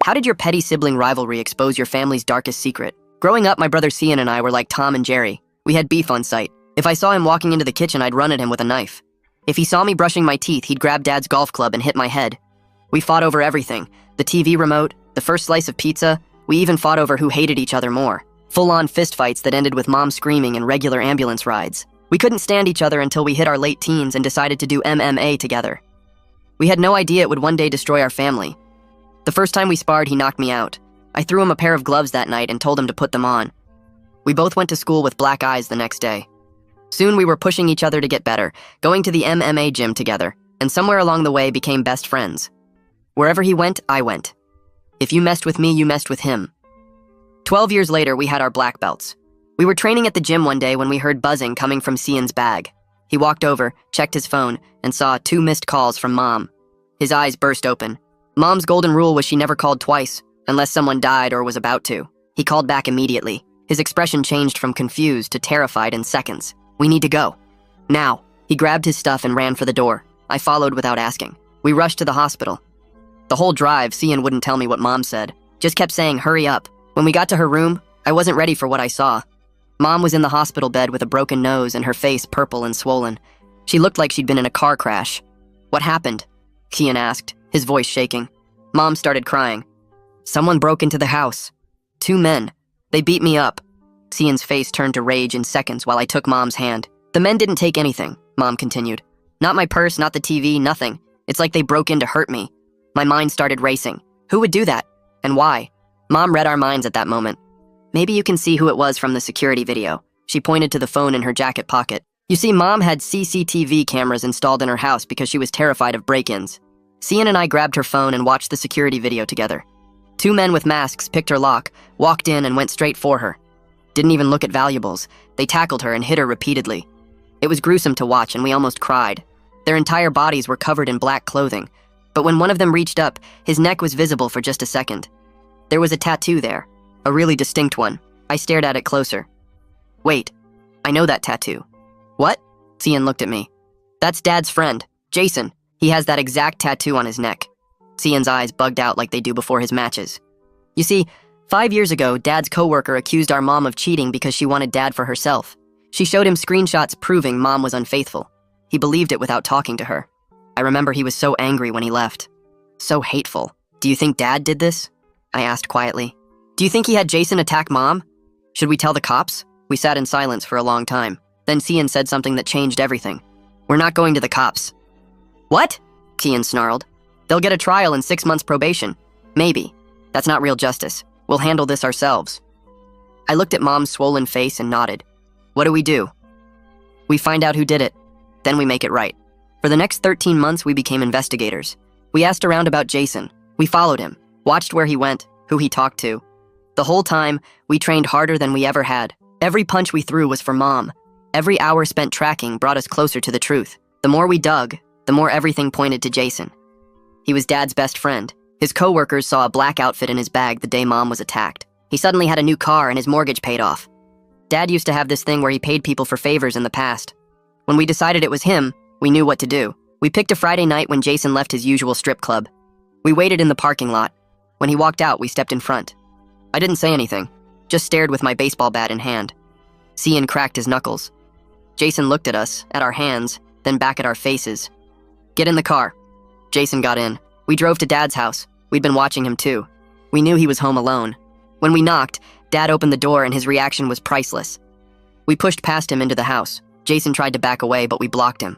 How did your petty sibling rivalry expose your family's darkest secret? Growing up, my brother Cian and I were like Tom and Jerry. We had beef on sight. If I saw him walking into the kitchen, I'd run at him with a knife. If he saw me brushing my teeth, he'd grab Dad's golf club and hit my head. We fought over everything. The TV remote, the first slice of pizza. We even fought over who hated each other more. Full-on fistfights that ended with Mom screaming and regular ambulance rides. We couldn't stand each other until we hit our late teens and decided to do MMA together. We had no idea it would one day destroy our family. The first time we sparred, he knocked me out. I threw him a pair of gloves that night and told him to put them on. We both went to school with black eyes the next day. Soon we were pushing each other to get better, going to the MMA gym together, and somewhere along the way became best friends. Wherever he went, I went. If you messed with me, you messed with him. 12 years later, we had our black belts. We were training at the gym one day when we heard buzzing coming from Cian's bag. He walked over, checked his phone, and saw 2 missed calls from Mom. His eyes burst open. Mom's golden rule was she never called twice, unless someone died or was about to. He called back immediately. His expression changed from confused to terrified in seconds. We need to go. Now. He grabbed his stuff and ran for the door. I followed without asking. We rushed to the hospital. The whole drive, Cian wouldn't tell me what Mom said. Just kept saying, hurry up. When we got to her room, I wasn't ready for what I saw. Mom was in the hospital bed with a broken nose and her face purple and swollen. She looked like she'd been in a car crash. What happened? Cian asked, his voice shaking. Mom started crying. Someone broke into the house. 2 men. They beat me up. Cian's face turned to rage in seconds while I took Mom's hand. The men didn't take anything, Mom continued. Not my purse, not the TV, nothing. It's like they broke in to hurt me. My mind started racing. Who would do that? And why? Mom read our minds at that moment. Maybe you can see who it was from the security video. She pointed to the phone in her jacket pocket. You see, Mom had CCTV cameras installed in her house because she was terrified of break-ins. Cian and I grabbed her phone and watched the security video together. 2 men with masks picked her lock, walked in and went straight for her. Didn't even look at valuables. They tackled her and hit her repeatedly. It was gruesome to watch and we almost cried. Their entire bodies were covered in black clothing. But when one of them reached up, his neck was visible for just a second. There was a tattoo there, a really distinct one. I stared at it closer. Wait, I know that tattoo. What? Cian looked at me. That's Dad's friend, Jason. He has that exact tattoo on his neck. Cian's eyes bugged out like they do before his matches. You see, 5 years ago, Dad's coworker accused our mom of cheating because she wanted Dad for herself. She showed him screenshots proving Mom was unfaithful. He believed it without talking to her. I remember he was so angry when he left. So hateful. Do you think Dad did this? I asked quietly. Do you think he had Jason attack Mom? Should we tell the cops? We sat in silence for a long time. Then Cian said something that changed everything. We're not going to the cops. What? Cian snarled. They'll get a trial and 6 months probation. Maybe. That's not real justice. We'll handle this ourselves. I looked at Mom's swollen face and nodded. What do? We find out who did it. Then we make it right. For the next 13 months, we became investigators. We asked around about Jason. We followed him, watched where he went, who he talked to. The whole time, we trained harder than we ever had. Every punch we threw was for Mom. Every hour spent tracking brought us closer to the truth. The more we dug, the more everything pointed to Jason. He was Dad's best friend. His coworkers saw a black outfit in his bag the day Mom was attacked. He suddenly had a new car and his mortgage paid off. Dad used to have this thing where he paid people for favors in the past. When we decided it was him, we knew what to do. We picked a Friday night when Jason left his usual strip club. We waited in the parking lot. When he walked out, we stepped in front. I didn't say anything, just stared with my baseball bat in hand. Cian cracked his knuckles. Jason looked at us, at our hands, then back at our faces. Get in the car. Jason got in. We drove to Dad's house. We'd been watching him too. We knew he was home alone. When we knocked, Dad opened the door and his reaction was priceless. We pushed past him into the house. Jason tried to back away, but we blocked him.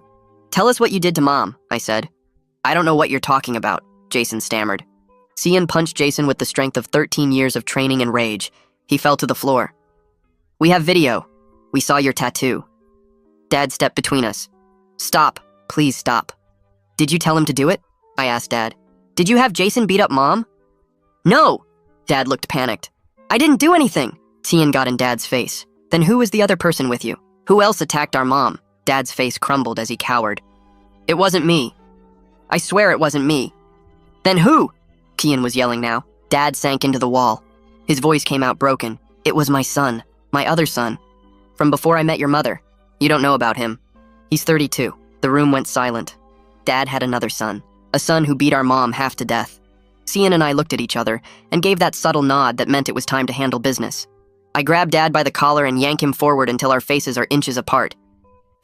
Tell us what you did to Mom, I said. I don't know what you're talking about, Jason stammered. Cian punched Jason with the strength of 13 years of training and rage. He fell to the floor. We have video. We saw your tattoo. Dad stepped between us. Stop. Please stop. Did you tell him to do it? I asked Dad. Did you have Jason beat up Mom? No! Dad looked panicked. I didn't do anything. Cian got in Dad's face. Then who was the other person with you? Who else attacked our mom? Dad's face crumbled as he cowered. It wasn't me. I swear it wasn't me. Then who? Cian was yelling now. Dad sank into the wall. His voice came out broken. It was my son. My other son. From before I met your mother. You don't know about him. He's 32. The room went silent. Dad had another son. A son who beat our mom half to death. Cian and I looked at each other and gave that subtle nod that meant it was time to handle business. I grab Dad by the collar and yank him forward until our faces are inches apart.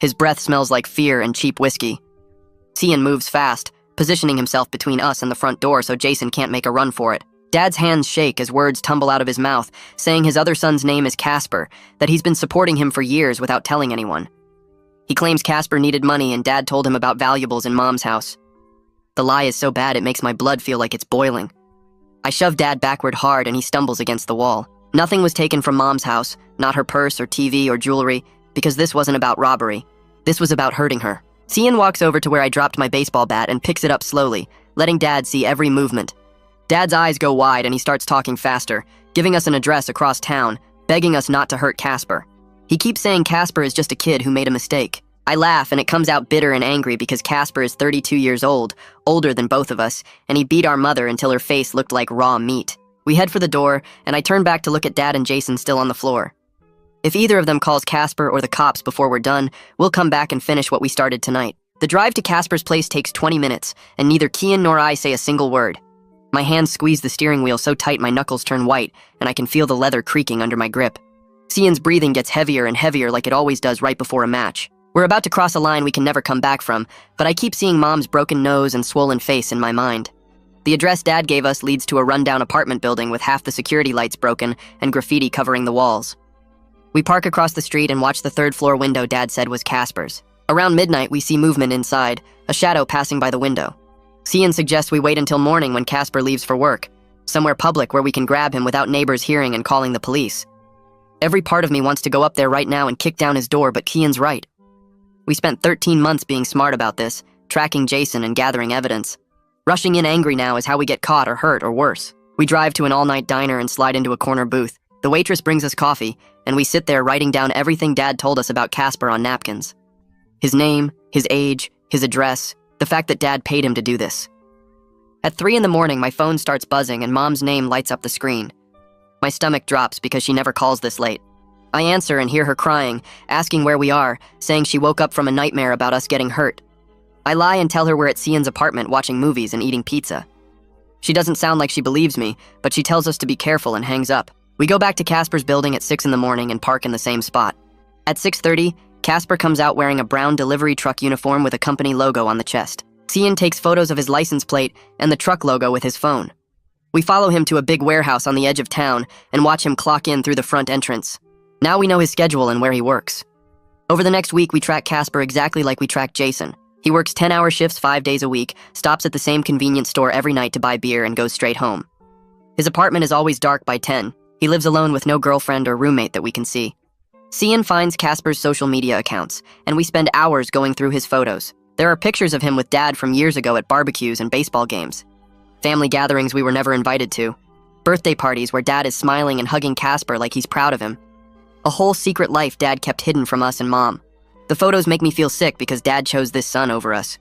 His breath smells like fear and cheap whiskey. Cian moves fast, positioning himself between us and the front door so Jason can't make a run for it. Dad's hands shake as words tumble out of his mouth, saying his other son's name is Casper, that he's been supporting him for years without telling anyone. He claims Casper needed money and Dad told him about valuables in Mom's house. The lie is so bad it makes my blood feel like it's boiling. I shove Dad backward hard and he stumbles against the wall. Nothing was taken from Mom's house, not her purse or TV or jewelry, because this wasn't about robbery. This was about hurting her. Cian walks over to where I dropped my baseball bat and picks it up slowly, letting Dad see every movement. Dad's eyes go wide and he starts talking faster, giving us an address across town, begging us not to hurt Casper. He keeps saying Casper is just a kid who made a mistake. I laugh and it comes out bitter and angry because Casper is 32 years old, older than both of us, and he beat our mother until her face looked like raw meat. We head for the door, and I turn back to look at Dad and Jason still on the floor. If either of them calls Casper or the cops before we're done, we'll come back and finish what we started tonight. The drive to Casper's place takes 20 minutes, and neither Cian nor I say a single word. My hands squeeze the steering wheel so tight my knuckles turn white, and I can feel the leather creaking under my grip. Cian's breathing gets heavier and heavier like it always does right before a match. We're about to cross a line we can never come back from, but I keep seeing Mom's broken nose and swollen face in my mind. The address Dad gave us leads to a rundown apartment building with half the security lights broken and graffiti covering the walls. We park across the street and watch the third-floor window Dad said was Casper's. Around midnight, we see movement inside, a shadow passing by the window. Cian suggests we wait until morning when Casper leaves for work, somewhere public where we can grab him without neighbors hearing and calling the police. Every part of me wants to go up there right now and kick down his door, but Cian's right. We spent 13 months being smart about this, tracking Jason and gathering evidence. Rushing in angry now is how we get caught or hurt or worse. We drive to an all-night diner and slide into a corner booth. The waitress brings us coffee, and we sit there writing down everything Dad told us about Casper on napkins. His name, his age, his address, the fact that Dad paid him to do this. At 3 in the morning, my phone starts buzzing and Mom's name lights up the screen. My stomach drops because she never calls this late. I answer and hear her crying, asking where we are, saying she woke up from a nightmare about us getting hurt. I lie and tell her we're at Cian's apartment watching movies and eating pizza. She doesn't sound like she believes me, but she tells us to be careful and hangs up. We go back to Casper's building at 6 in the morning and park in the same spot. At 6:30, Casper comes out wearing a brown delivery truck uniform with a company logo on the chest. Cian takes photos of his license plate and the truck logo with his phone. We follow him to a big warehouse on the edge of town and watch him clock in through the front entrance. Now we know his schedule and where he works. Over the next week, we track Casper exactly like we tracked Jason. He works 10-hour shifts 5 days a week, stops at the same convenience store every night to buy beer, and goes straight home. His apartment is always dark by 10. He lives alone with no girlfriend or roommate that we can see. Cian finds Casper's social media accounts, and we spend hours going through his photos. There are pictures of him with Dad from years ago at barbecues and baseball games. Family gatherings we were never invited to. Birthday parties where Dad is smiling and hugging Casper like he's proud of him. A whole secret life Dad kept hidden from us and Mom. The photos make me feel sick because Dad chose this son over us.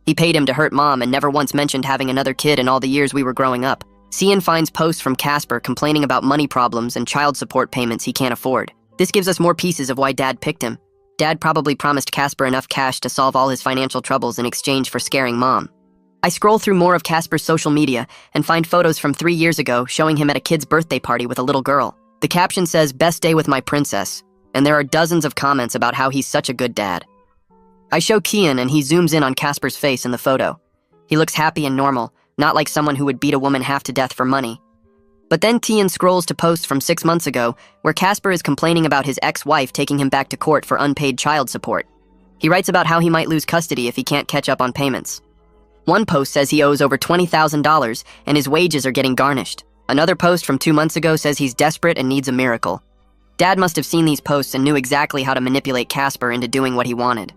He paid him to hurt Mom and never once mentioned having another kid in all the years we were growing up. Cian finds posts from Casper complaining about money problems and child support payments he can't afford. This gives us more pieces of why Dad picked him. Dad probably promised Casper enough cash to solve all his financial troubles in exchange for scaring Mom. I scroll through more of Casper's social media and find photos from 3 years ago showing him at a kid's birthday party with a little girl. The caption says, "Best day with my princess," and there are dozens of comments about how he's such a good dad. I show Cian and he zooms in on Casper's face in the photo. He looks happy and normal, not like someone who would beat a woman half to death for money. But then Cian scrolls to posts from 6 months ago where Casper is complaining about his ex-wife taking him back to court for unpaid child support. He writes about how he might lose custody if he can't catch up on payments. One post says he owes over $20,000 and his wages are getting garnished. Another post from 2 months ago says he's desperate and needs a miracle. Dad must have seen these posts and knew exactly how to manipulate Casper into doing what he wanted.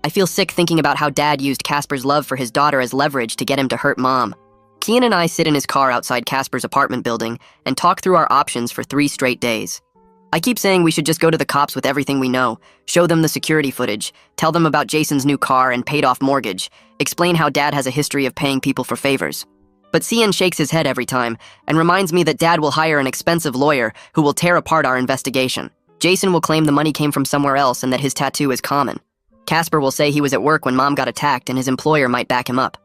I feel sick thinking about how Dad used Casper's love for his daughter as leverage to get him to hurt Mom. Cian and I sit in his car outside Casper's apartment building and talk through our options for 3 straight days. I keep saying we should just go to the cops with everything we know, show them the security footage, tell them about Jason's new car and paid-off mortgage, explain how Dad has a history of paying people for favors. But Cian shakes his head every time and reminds me that Dad will hire an expensive lawyer who will tear apart our investigation. Jason will claim the money came from somewhere else and that his tattoo is common. Casper will say he was at work when Mom got attacked and his employer might back him up.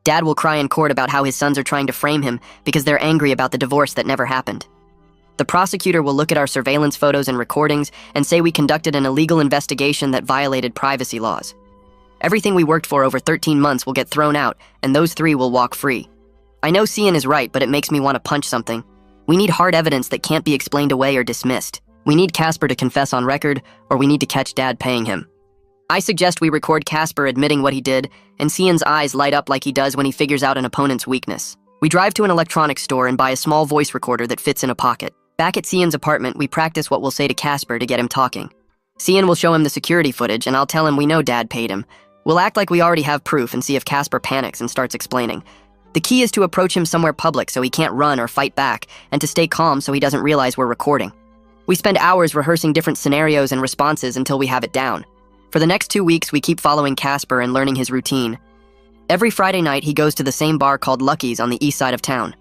Dad will cry in court about how his sons are trying to frame him because they're angry about the divorce that never happened. The prosecutor will look at our surveillance photos and recordings and say we conducted an illegal investigation that violated privacy laws. Everything we worked for over 13 months will get thrown out, and those 3 will walk free. I know Cian is right, but it makes me want to punch something. We need hard evidence that can't be explained away or dismissed. We need Casper to confess on record, or we need to catch Dad paying him. I suggest we record Casper admitting what he did, and Cian's eyes light up like he does when he figures out an opponent's weakness. We drive to an electronics store and buy a small voice recorder that fits in a pocket. Back at Cian's apartment, we practice what we'll say to Casper to get him talking. Cian will show him the security footage, and I'll tell him we know Dad paid him. We'll act like we already have proof and see if Casper panics and starts explaining. The key is to approach him somewhere public so he can't run or fight back, and to stay calm so he doesn't realize we're recording. We spend hours rehearsing different scenarios and responses until we have it down. For the next 2 weeks, we keep following Casper and learning his routine. Every Friday night, he goes to the same bar called Lucky's on the east side of town.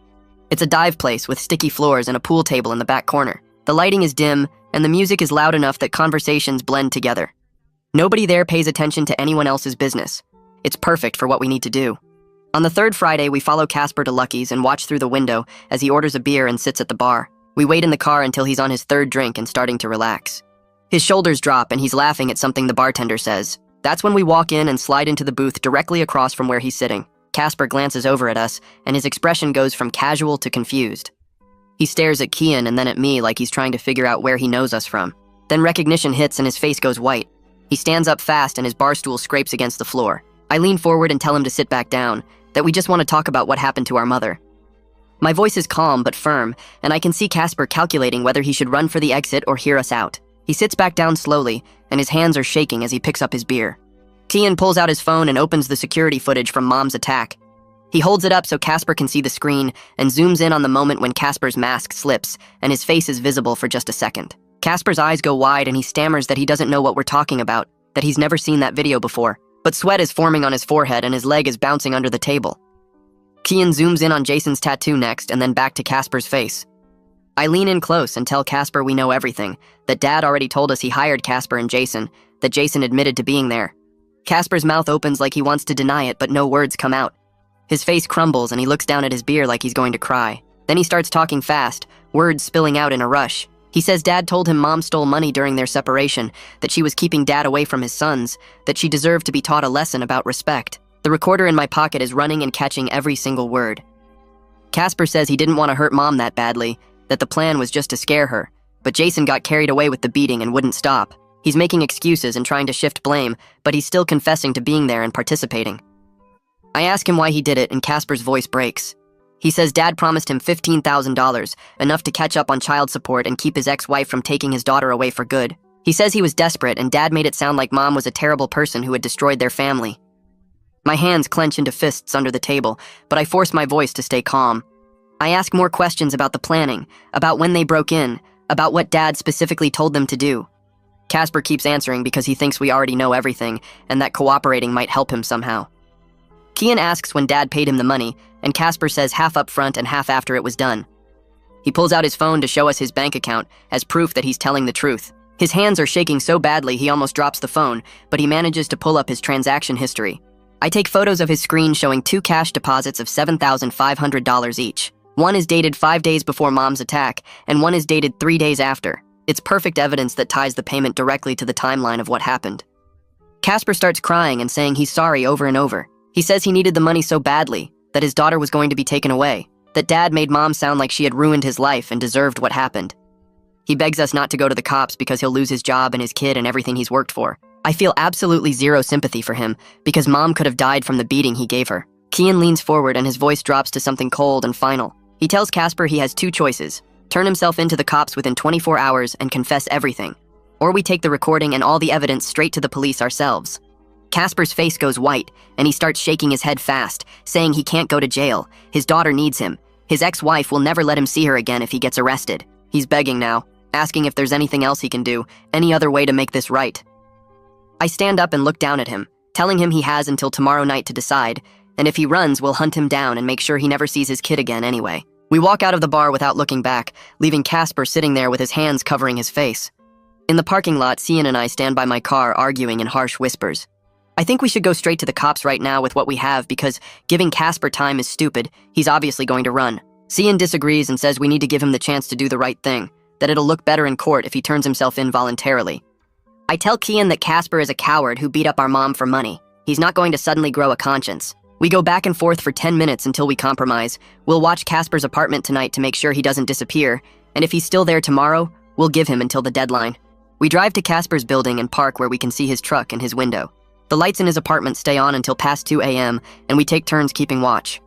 It's a dive place with sticky floors and a pool table in the back corner. The lighting is dim, and the music is loud enough that conversations blend together. Nobody there pays attention to anyone else's business. It's perfect for what we need to do. On the 3rd Friday, we follow Casper to Lucky's and watch through the window as he orders a beer and sits at the bar. We wait in the car until he's on his 3rd drink and starting to relax. His shoulders drop and he's laughing at something the bartender says. That's when we walk in and slide into the booth directly across from where he's sitting. Casper glances over at us, and his expression goes from casual to confused. He stares at Cian and then at me like he's trying to figure out where he knows us from. Then recognition hits and his face goes white. He stands up fast and his bar stool scrapes against the floor. I lean forward and tell him to sit back down, that we just want to talk about what happened to our mother. My voice is calm but firm, and I can see Casper calculating whether he should run for the exit or hear us out. He sits back down slowly, and his hands are shaking as he picks up his beer. Cian pulls out his phone and opens the security footage from Mom's attack. He holds it up so Casper can see the screen and zooms in on the moment when Casper's mask slips and his face is visible for just a second. Casper's eyes go wide and he stammers that he doesn't know what we're talking about, that he's never seen that video before. But sweat is forming on his forehead and his leg is bouncing under the table. Cian zooms in on Jason's tattoo next and then back to Casper's face. I lean in close and tell Casper we know everything, that Dad already told us he hired Casper and Jason, that Jason admitted to being there. Casper's mouth opens like he wants to deny it, but no words come out. His face crumbles and he looks down at his beer like he's going to cry. Then he starts talking fast, words spilling out in a rush. He says Dad told him Mom stole money during their separation, that she was keeping Dad away from his sons, that she deserved to be taught a lesson about respect. The recorder in my pocket is running and catching every single word. Casper says he didn't want to hurt Mom that badly, that the plan was just to scare her, but Jason got carried away with the beating and wouldn't stop. He's making excuses and trying to shift blame, but he's still confessing to being there and participating. I ask him why he did it, and Casper's voice breaks. He says Dad promised him $15,000, enough to catch up on child support and keep his ex-wife from taking his daughter away for good. He says he was desperate, and Dad made it sound like Mom was a terrible person who had destroyed their family. My hands clench into fists under the table, but I force my voice to stay calm. I ask more questions about the planning, about when they broke in, about what Dad specifically told them to do. Casper keeps answering because he thinks we already know everything, and that cooperating might help him somehow. Cian asks when Dad paid him the money, and Casper says half up front and half after it was done. He pulls out his phone to show us his bank account as proof that he's telling the truth. His hands are shaking so badly he almost drops the phone, but he manages to pull up his transaction history. I take photos of his screen showing 2 cash deposits of $7,500 each. One is dated 5 days before Mom's attack, and one is dated 3 days after. It's perfect evidence that ties the payment directly to the timeline of what happened. Casper starts crying and saying he's sorry over and over. He says he needed the money so badly, that his daughter was going to be taken away, that Dad made Mom sound like she had ruined his life and deserved what happened. He begs us not to go to the cops because he'll lose his job and his kid and everything he's worked for. I feel absolutely zero sympathy for him because Mom could have died from the beating he gave her. Cian leans forward and his voice drops to something cold and final. He tells Casper he has 2 choices: turn himself into the cops within 24 hours and confess everything, or we take the recording and all the evidence straight to the police ourselves. Casper's face goes white, and he starts shaking his head fast, saying he can't go to jail. His daughter needs him. His ex-wife will never let him see her again if he gets arrested. He's begging now, asking if there's anything else he can do, any other way to make this right. I stand up and look down at him, telling him he has until tomorrow night to decide, and if he runs, we'll hunt him down and make sure he never sees his kid again anyway. We walk out of the bar without looking back, leaving Casper sitting there with his hands covering his face. In the parking lot, Cian and I stand by my car arguing in harsh whispers. I think we should go straight to the cops right now with what we have because giving Casper time is stupid. He's obviously going to run. Cian disagrees and says we need to give him the chance to do the right thing, that it'll look better in court if he turns himself in voluntarily. I tell Kian that Casper is a coward who beat up our mom for money. He's not going to suddenly grow a conscience. We go back and forth for 10 minutes until we compromise. We'll watch Casper's apartment tonight to make sure he doesn't disappear, and if he's still there tomorrow, we'll give him until the deadline. We drive to Casper's building and park where we can see his truck and his window. The lights in his apartment stay on until past 2 a.m., and we take turns keeping watch.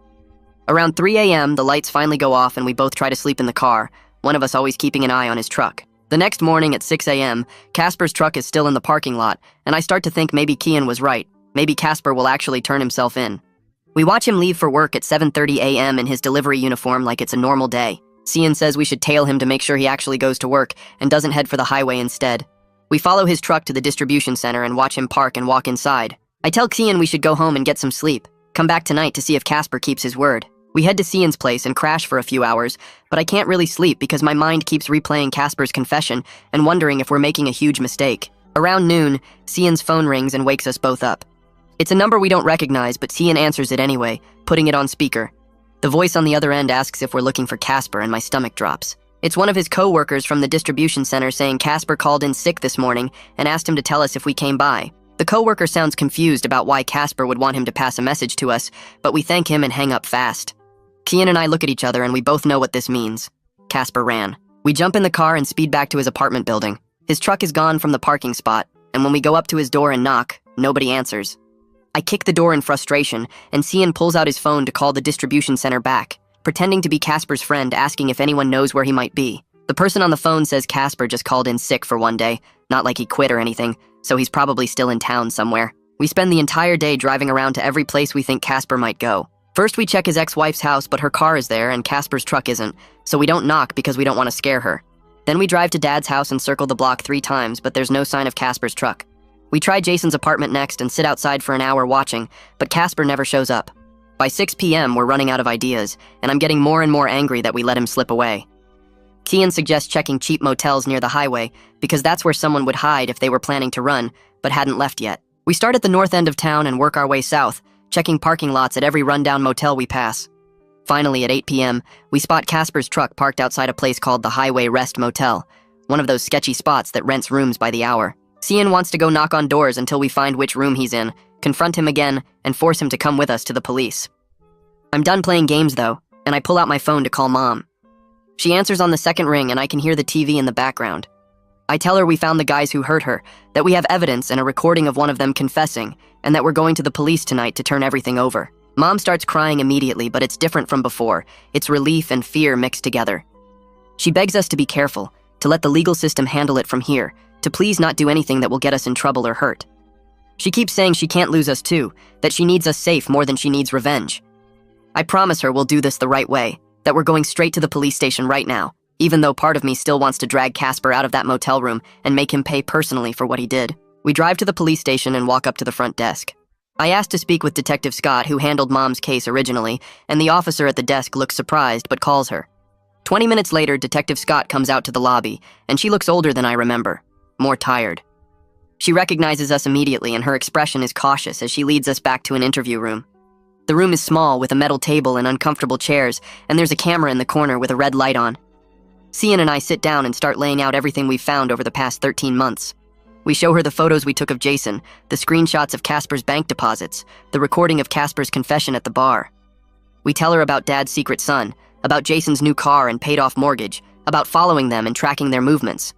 Around 3 a.m., the lights finally go off and we both try to sleep in the car, one of us always keeping an eye on his truck. The next morning at 6 a.m., Casper's truck is still in the parking lot, and I start to think maybe Kian was right. Maybe Casper will actually turn himself in. We watch him leave for work at 7:30 a.m. in his delivery uniform like it's a normal day. Cian says we should tail him to make sure he actually goes to work and doesn't head for the highway instead. We follow his truck to the distribution center and watch him park and walk inside. I tell Cian we should go home and get some sleep. Come back tonight to see if Casper keeps his word. We head to Cian's place and crash for a few hours, but I can't really sleep because my mind keeps replaying Casper's confession and wondering if we're making a huge mistake. Around noon, Cian's phone rings and wakes us both up. It's a number we don't recognize, but Cian answers it anyway, putting it on speaker. The voice on the other end asks if we're looking for Casper, and my stomach drops. It's one of his co-workers from the distribution center saying Casper called in sick this morning and asked him to tell us if we came by. The co-worker sounds confused about why Casper would want him to pass a message to us, but we thank him and hang up fast. Kian and I look at each other and we both know what this means. Casper ran. We jump in the car and speed back to his apartment building. His truck is gone from the parking spot, and when we go up to his door and knock, nobody answers. I kick the door in frustration, and Cian pulls out his phone to call the distribution center back, pretending to be Casper's friend, asking if anyone knows where he might be. The person on the phone says Casper just called in sick for one day, not like he quit or anything, so he's probably still in town somewhere. We spend the entire day driving around to every place we think Casper might go. First we check his ex-wife's house, but her car is there and Casper's truck isn't, so we don't knock because we don't want to scare her. Then we drive to Dad's house and circle the block 3 times, but there's no sign of Casper's truck. We try Jason's apartment next and sit outside for an hour watching, but Casper never shows up. By 6 p.m., we're running out of ideas, and I'm getting more and more angry that we let him slip away. Kian suggests checking cheap motels near the highway, because that's where someone would hide if they were planning to run, but hadn't left yet. We start at the north end of town and work our way south, checking parking lots at every rundown motel we pass. Finally, at 8 p.m., we spot Casper's truck parked outside a place called the Highway Rest Motel, one of those sketchy spots that rents rooms by the hour. Cian wants to go knock on doors until we find which room he's in, confront him again, and force him to come with us to the police. I'm done playing games, though, and I pull out my phone to call Mom. She answers on the second ring, and I can hear the TV in the background. I tell her we found the guys who hurt her, that we have evidence and a recording of one of them confessing, and that we're going to the police tonight to turn everything over. Mom starts crying immediately, but it's different from before. It's relief and fear mixed together. She begs us to be careful, to let the legal system handle it from here, to please not do anything that will get us in trouble or hurt. She keeps saying she can't lose us too, that she needs us safe more than she needs revenge. I promise her we'll do this the right way, that we're going straight to the police station right now, even though part of me still wants to drag Casper out of that motel room and make him pay personally for what he did. We drive to the police station and walk up to the front desk. I asked to speak with Detective Scott, who handled Mom's case originally, and the officer at the desk looks surprised but calls her. 20 minutes later, Detective Scott comes out to the lobby, and she looks older than I remember. More tired. She recognizes us immediately, and her expression is cautious as she leads us back to an interview room. The room is small, with a metal table and uncomfortable chairs, and there's a camera in the corner with a red light on. Cian and I sit down and start laying out everything we've found over the past 13 months. We show her the photos we took of Jason, the screenshots of Casper's bank deposits, the recording of Casper's confession at the bar. We tell her about Dad's secret son, about Jason's new car and paid-off mortgage, about following them and tracking their movements.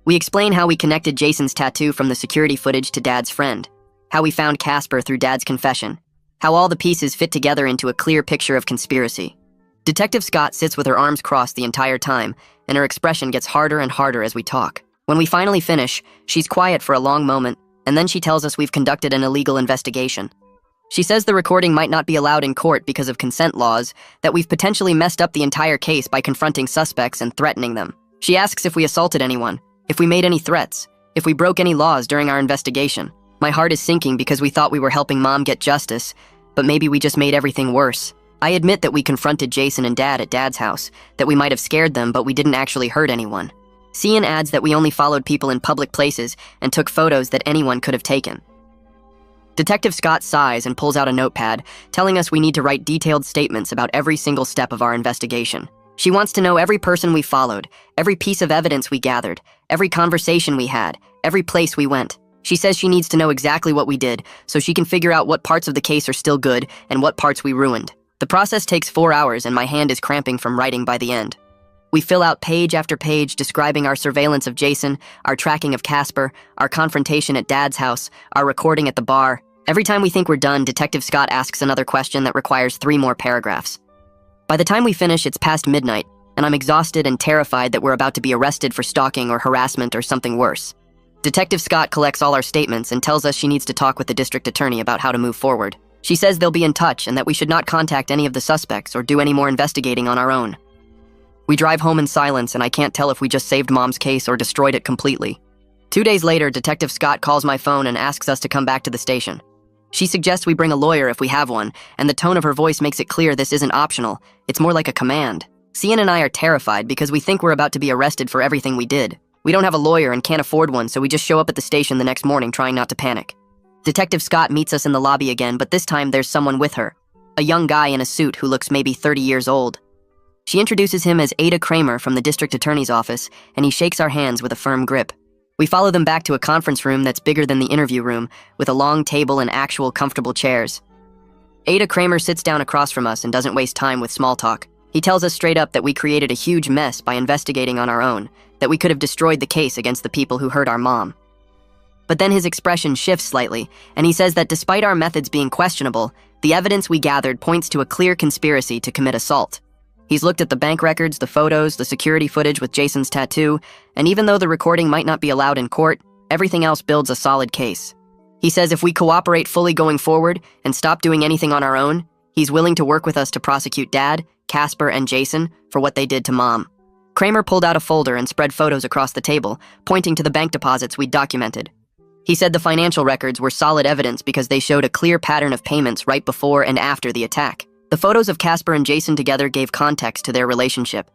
We explain how we connected Jason's tattoo from the security footage to Dad's friend, how we found Casper through Dad's confession, how all the pieces fit together into a clear picture of conspiracy. Detective Scott sits with her arms crossed the entire time, and her expression gets harder and harder as we talk. When we finally finish, she's quiet for a long moment, and then she tells us we've conducted an illegal investigation. She says the recording might not be allowed in court because of consent laws, that we've potentially messed up the entire case by confronting suspects and threatening them. She asks if we assaulted anyone, if we made any threats, if we broke any laws during our investigation. My heart is sinking because we thought we were helping Mom get justice, but maybe we just made everything worse. I admit that we confronted Jason and Dad at Dad's house, that we might have scared them, but we didn't actually hurt anyone. Cian adds that we only followed people in public places and took photos that anyone could have taken. Detective Scott sighs and pulls out a notepad, telling us we need to write detailed statements about every single step of our investigation. She wants to know every person we followed, every piece of evidence we gathered, every conversation we had, every place we went. She says she needs to know exactly what we did so she can figure out what parts of the case are still good and what parts we ruined. The process takes 4 hours and my hand is cramping from writing by the end. We fill out page after page describing our surveillance of Jason, our tracking of Casper, our confrontation at Dad's house, our recording at the bar. Every time we think we're done, Detective Scott asks another question that requires 3 more paragraphs. By the time we finish, it's past midnight, and I'm exhausted and terrified that we're about to be arrested for stalking or harassment or something worse. Detective Scott collects all our statements and tells us she needs to talk with the district attorney about how to move forward. She says they'll be in touch and that we should not contact any of the suspects or do any more investigating on our own. We drive home in silence, and I can't tell if we just saved Mom's case or destroyed it completely. 2 days later, Detective Scott calls my phone and asks us to come back to the station. She suggests we bring a lawyer if we have one, and the tone of her voice makes it clear this isn't optional. It's more like a command. Cian and I are terrified because we think we're about to be arrested for everything we did. We don't have a lawyer and can't afford one, so we just show up at the station the next morning trying not to panic. Detective Scott meets us in the lobby again, but this time there's someone with her. A young guy in a suit who looks maybe 30 years old. She introduces him as Ada Kramer from the district attorney's office, and he shakes our hands with a firm grip. We follow them back to a conference room that's bigger than the interview room, with a long table and actual comfortable chairs. Ada Kramer sits down across from us and doesn't waste time with small talk. He tells us straight up that we created a huge mess by investigating on our own, that we could have destroyed the case against the people who hurt our mom. But then his expression shifts slightly, and he says that despite our methods being questionable, the evidence we gathered points to a clear conspiracy to commit assault. He's looked at the bank records, the photos, the security footage with Jason's tattoo, and even though the recording might not be allowed in court, everything else builds a solid case. He says if we cooperate fully going forward and stop doing anything on our own, he's willing to work with us to prosecute Dad, Casper, and Jason for what they did to Mom. Kramer pulled out a folder and spread photos across the table, pointing to the bank deposits we'd documented. He said the financial records were solid evidence because they showed a clear pattern of payments right before and after the attack. The photos of Casper and Jason together gave context to their relationship.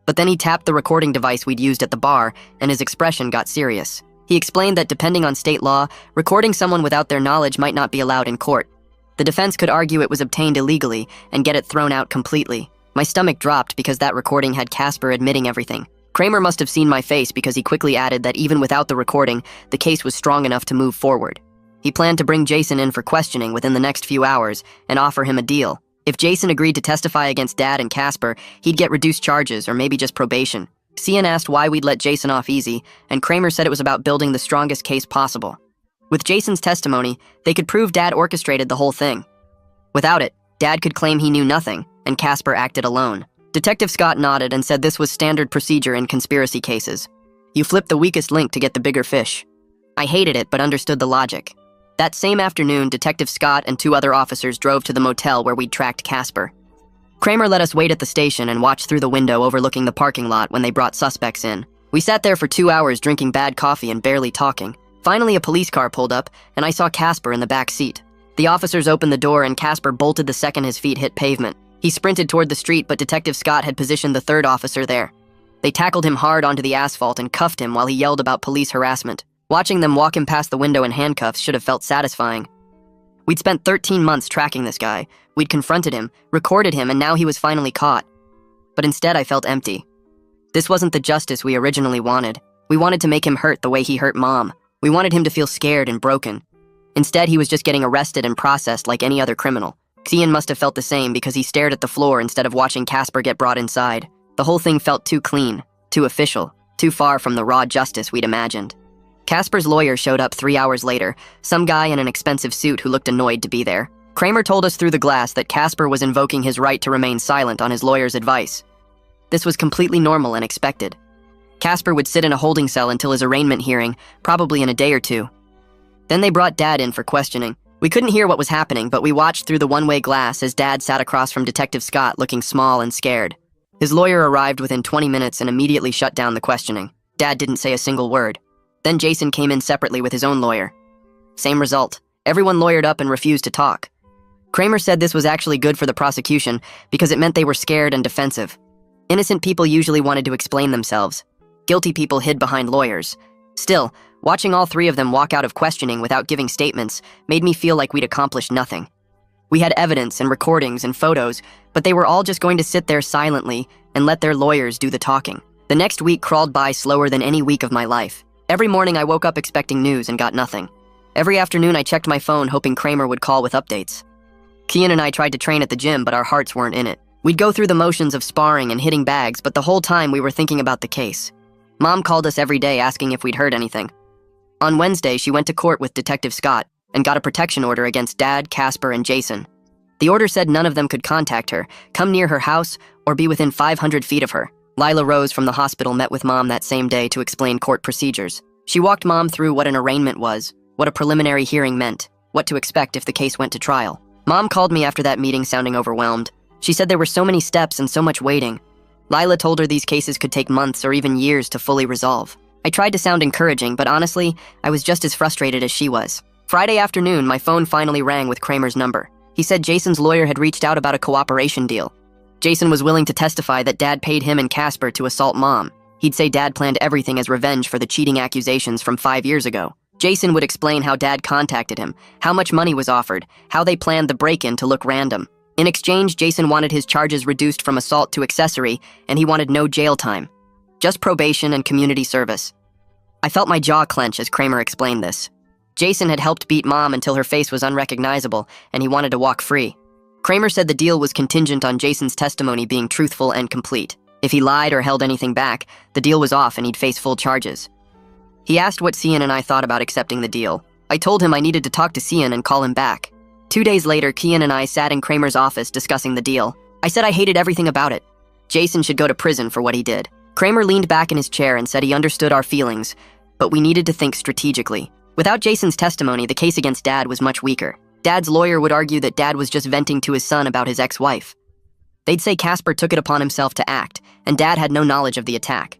But then he tapped the recording device we'd used at the bar, and his expression got serious. He explained that depending on state law, recording someone without their knowledge might not be allowed in court. The defense could argue it was obtained illegally and get it thrown out completely. My stomach dropped because that recording had Casper admitting everything. Kramer must have seen my face because he quickly added that even without the recording, the case was strong enough to move forward. He planned to bring Jason in for questioning within the next few hours and offer him a deal. If Jason agreed to testify against Dad and Casper, he'd get reduced charges or maybe just probation. Cian asked why we'd let Jason off easy, and Kramer said it was about building the strongest case possible. With Jason's testimony, they could prove Dad orchestrated the whole thing. Without it, Dad could claim he knew nothing, and Casper acted alone. Detective Scott nodded and said this was standard procedure in conspiracy cases. You flip the weakest link to get the bigger fish. I hated it but understood the logic. That same afternoon, Detective Scott and 2 other officers drove to the motel where we'd tracked Casper. Kramer let us wait at the station and watch through the window overlooking the parking lot when they brought suspects in. We sat there for 2 hours drinking bad coffee and barely talking. Finally, a police car pulled up, and I saw Casper in the back seat. The officers opened the door and Casper bolted the second his feet hit pavement. He sprinted toward the street, but Detective Scott had positioned the 3rd officer there. They tackled him hard onto the asphalt and cuffed him while he yelled about police harassment. Watching them walk him past the window in handcuffs should have felt satisfying. We'd spent 13 months tracking this guy. We'd confronted him, recorded him, and now he was finally caught. But instead, I felt empty. This wasn't the justice we originally wanted. We wanted to make him hurt the way he hurt Mom. We wanted him to feel scared and broken. Instead, he was just getting arrested and processed like any other criminal. Cian must have felt the same because he stared at the floor instead of watching Casper get brought inside. The whole thing felt too clean, too official, too far from the raw justice we'd imagined. Casper's lawyer showed up 3 hours later, some guy in an expensive suit who looked annoyed to be there. Kramer told us through the glass that Casper was invoking his right to remain silent on his lawyer's advice. This was completely normal and expected. Casper would sit in a holding cell until his arraignment hearing, probably in a day or 2. Then they brought Dad in for questioning. We couldn't hear what was happening, but we watched through the one-way glass as Dad sat across from Detective Scott looking small and scared. His lawyer arrived within 20 minutes and immediately shut down the questioning. Dad didn't say a single word. Then Jason came in separately with his own lawyer. Same result. Everyone lawyered up and refused to talk. Kramer said this was actually good for the prosecution because it meant they were scared and defensive. Innocent people usually wanted to explain themselves. Guilty people hid behind lawyers. Still, Watching all three of them walk out of questioning without giving statements made me feel like we'd accomplished nothing. We had evidence and recordings and photos, but they were all just going to sit there silently and let their lawyers do the talking. The next week crawled by slower than any week of my life. Every morning I woke up expecting news and got nothing. Every afternoon I checked my phone hoping Kramer would call with updates. Kian and I tried to train at the gym, but our hearts weren't in it. We'd go through the motions of sparring and hitting bags, but the whole time we were thinking about the case. Mom called us every day asking if we'd heard anything. On Wednesday, she went to court with Detective Scott and got a protection order against Dad, Casper, and Jason. The order said none of them could contact her, come near her house, or be within 500 feet of her. Lila Rose from the hospital met with Mom that same day to explain court procedures. She walked Mom through what an arraignment was, what a preliminary hearing meant, what to expect if the case went to trial. Mom called me after that meeting sounding overwhelmed. She said there were so many steps and so much waiting. Lila told her these cases could take months or even years to fully resolve. I tried to sound encouraging, but honestly, I was just as frustrated as she was. Friday afternoon, my phone finally rang with Kramer's number. He said Jason's lawyer had reached out about a cooperation deal. Jason was willing to testify that Dad paid him and Casper to assault Mom. He'd say Dad planned everything as revenge for the cheating accusations from 5 years ago. Jason would explain how Dad contacted him, how much money was offered, how they planned the break-in to look random. In exchange, Jason wanted his charges reduced from assault to accessory, and he wanted no jail time. Just probation and community service. I felt my jaw clench as Kramer explained this. Jason had helped beat Mom until her face was unrecognizable, and he wanted to walk free. Kramer said the deal was contingent on Jason's testimony being truthful and complete. If he lied or held anything back, the deal was off and he'd face full charges. He asked what Cian and I thought about accepting the deal. I told him I needed to talk to Cian and call him back. 2 days later, Kian and I sat in Kramer's office discussing the deal. I said I hated everything about it. Jason should go to prison for what he did. Kramer leaned back in his chair and said he understood our feelings, but we needed to think strategically. Without Jason's testimony, the case against Dad was much weaker. Dad's lawyer would argue that Dad was just venting to his son about his ex-wife. They'd say Casper took it upon himself to act, and Dad had no knowledge of the attack.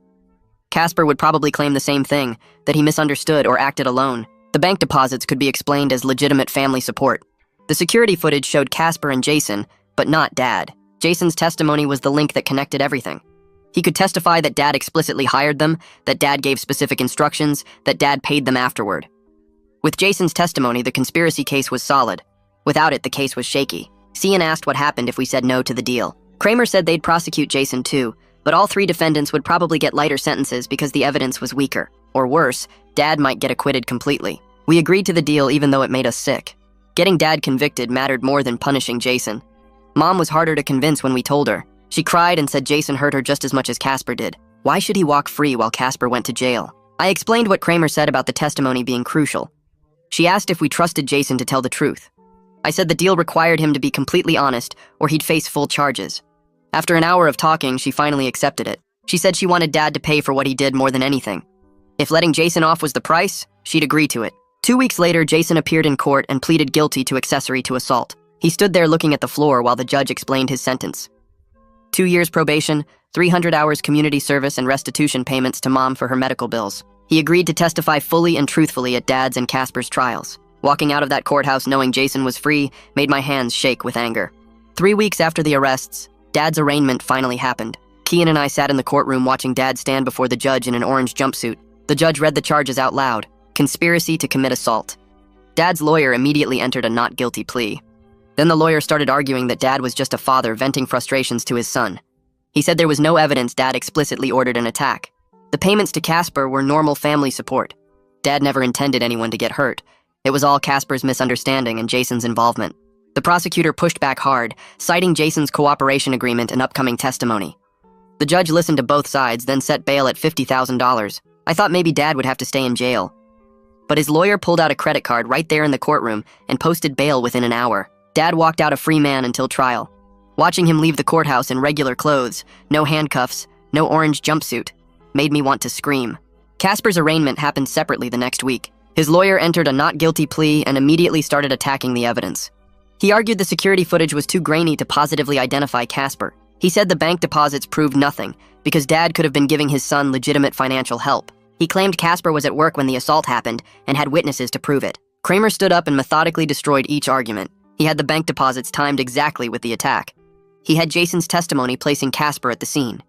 Casper would probably claim the same thing, that he misunderstood or acted alone. The bank deposits could be explained as legitimate family support. The security footage showed Casper and Jason, but not Dad. Jason's testimony was the link that connected everything. He could testify that Dad explicitly hired them, that Dad gave specific instructions, that Dad paid them afterward. With Jason's testimony, the conspiracy case was solid. Without it, the case was shaky. Cian asked what happened if we said no to the deal. Kramer said they'd prosecute Jason too, but all 3 defendants would probably get lighter sentences because the evidence was weaker. Or worse, Dad might get acquitted completely. We agreed to the deal even though it made us sick. Getting Dad convicted mattered more than punishing Jason. Mom was harder to convince when we told her. She cried and said Jason hurt her just as much as Casper did. Why should he walk free while Casper went to jail? I explained what Kramer said about the testimony being crucial. She asked if we trusted Jason to tell the truth. I said the deal required him to be completely honest or he'd face full charges. After an hour of talking, she finally accepted it. She said she wanted Dad to pay for what he did more than anything. If letting Jason off was the price, she'd agree to it. 2 weeks later, Jason appeared in court and pleaded guilty to accessory to assault. He stood there looking at the floor while the judge explained his sentence. 2 years probation, 300 hours community service, and restitution payments to Mom for her medical bills. He agreed to testify fully and truthfully at Dad's and Casper's trials. Walking out of that courthouse knowing Jason was free made my hands shake with anger. 3 weeks after the arrests, Dad's arraignment finally happened. Kian and I sat in the courtroom watching Dad stand before the judge in an orange jumpsuit. The judge read the charges out loud. Conspiracy to commit assault. Dad's lawyer immediately entered a not guilty plea. Then the lawyer started arguing that Dad was just a father venting frustrations to his son. He said there was no evidence Dad explicitly ordered an attack. The payments to Casper were normal family support. Dad never intended anyone to get hurt. It was all Casper's misunderstanding and Jason's involvement. The prosecutor pushed back hard, citing Jason's cooperation agreement and upcoming testimony. The judge listened to both sides, then set bail at $50,000. I thought maybe Dad would have to stay in jail. But his lawyer pulled out a credit card right there in the courtroom and posted bail within an hour. Dad walked out a free man until trial. Watching him leave the courthouse in regular clothes, no handcuffs, no orange jumpsuit, made me want to scream. Casper's arraignment happened separately the next week. His lawyer entered a not guilty plea and immediately started attacking the evidence. He argued the security footage was too grainy to positively identify Casper. He said the bank deposits proved nothing because Dad could have been giving his son legitimate financial help. He claimed Casper was at work when the assault happened and had witnesses to prove it. Kramer stood up and methodically destroyed each argument. He had the bank deposits timed exactly with the attack. He had Jason's testimony placing Casper at the scene.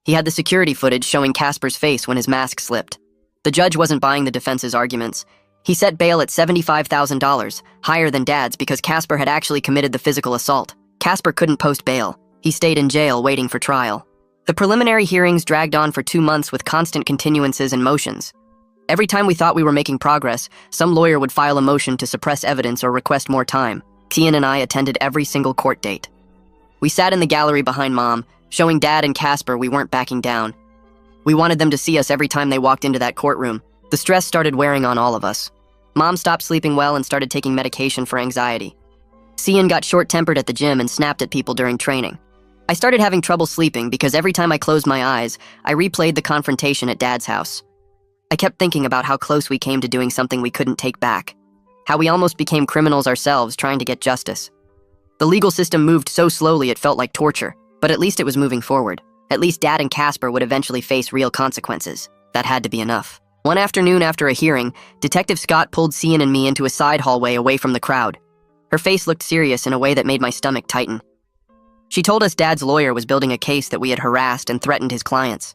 He had the security footage showing Casper's face when his mask slipped. The judge wasn't buying the defense's arguments. He set bail at $75,000, higher than Dad's because Casper had actually committed the physical assault. Casper couldn't post bail. He stayed in jail waiting for trial. The preliminary hearings dragged on for 2 months with constant continuances and motions. Every time we thought we were making progress, some lawyer would file a motion to suppress evidence or request more time. Kian and I attended every single court date. We sat in the gallery behind Mom, showing Dad and Casper we weren't backing down. We wanted them to see us every time they walked into that courtroom. The stress started wearing on all of us. Mom stopped sleeping well and started taking medication for anxiety. Cian got short-tempered at the gym and snapped at people during training. I started having trouble sleeping because every time I closed my eyes, I replayed the confrontation at Dad's house. I kept thinking about how close we came to doing something we couldn't take back. How we almost became criminals ourselves trying to get justice. The legal system moved so slowly it felt like torture, but at least it was moving forward. At least Dad and Casper would eventually face real consequences. That had to be enough. One afternoon after a hearing, Detective Scott pulled Cian and me into a side hallway away from the crowd. Her face looked serious in a way that made my stomach tighten. She told us Dad's lawyer was building a case that we had harassed and threatened his clients.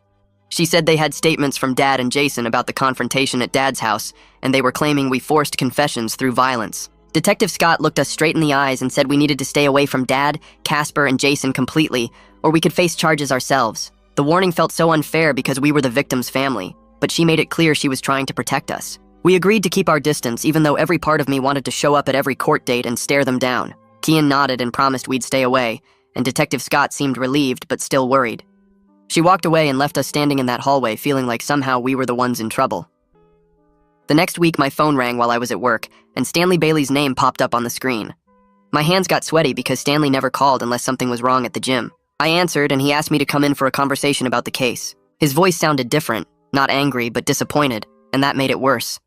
She said they had statements from Dad and Jason about the confrontation at Dad's house, and they were claiming we forced confessions through violence. Detective Scott looked us straight in the eyes and said we needed to stay away from Dad, Casper, and Jason completely, or we could face charges ourselves. The warning felt so unfair because we were the victim's family, but she made it clear she was trying to protect us. We agreed to keep our distance, even though every part of me wanted to show up at every court date and stare them down. Kian nodded and promised we'd stay away, and Detective Scott seemed relieved but still worried. She walked away and left us standing in that hallway feeling like somehow we were the ones in trouble. The next week, my phone rang while I was at work, and Stanley Bailey's name popped up on the screen. My hands got sweaty because Stanley never called unless something was wrong at the gym. I answered, and he asked me to come in for a conversation about the case. His voice sounded different, not angry, but disappointed, and that made it worse.